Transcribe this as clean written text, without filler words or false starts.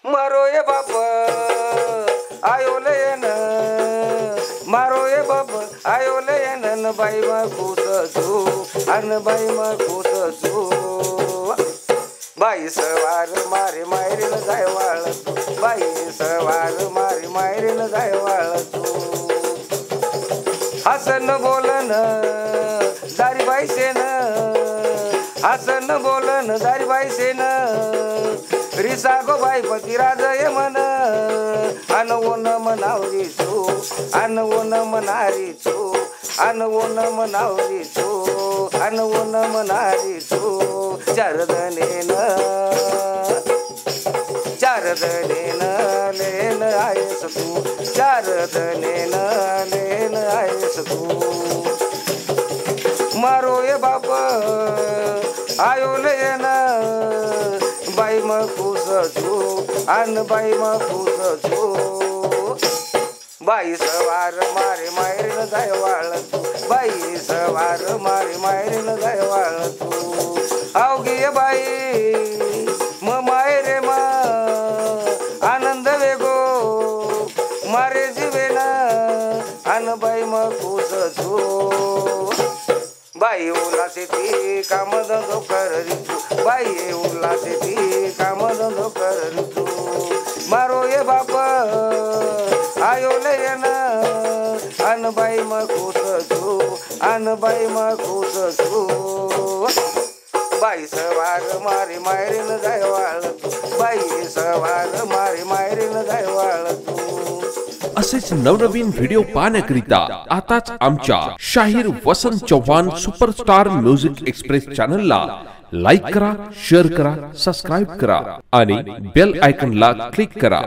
मारो ये बाप आयो लेन मारो ये बाप आयो लेन बाई मा खुश छु अन बाई मा खुश छु बाई सवार मारे मायरीन जाय वाळ बाई सवार मारे मायरीन जाय वाळ हसन बोलन दारी बाई सेन हसन बोलन दारी बाई सेन रिसा गो बाई पती राज ये मन अन ओन मनावरी छु अन ओन मनारी छु अन ओन मनावरी छु अन ओन मनारी छु चार दनेन लेन आयस तू चार दनेन लेन आयस तू मारो ये बाप आयो लेन बाई म खुश छु अन बाई म खुश छु बाई सवार मारे मायरीन जाय वाळ बाई सवार मारे मायरीन जाय वाळ तू आवगी बाई म मायरे मा आनंद वेगो मारे जीवेना अन बाई म खुश छु बाई उल्हासे ती काम धंदो कररी तू बाई उल्हासे ती काम धंदो कररी तू मारो ये बाप आयो लेन अन बाई म खुश छु अन बाई म खुश छु बाई सवार मारी मायरीन जाय वाळ बाई सवार मारी मायरीन जाय वाळ असेच नवनवीन व्हिडिओ पाहण्याकरिता आताच आमच्या शाहीर Vasant Chavan superstar music express चॅनलला लाईक करा, शेअर करा, सबस्क्राइब करा आणि बेल आयकॉनला क्लिक करा.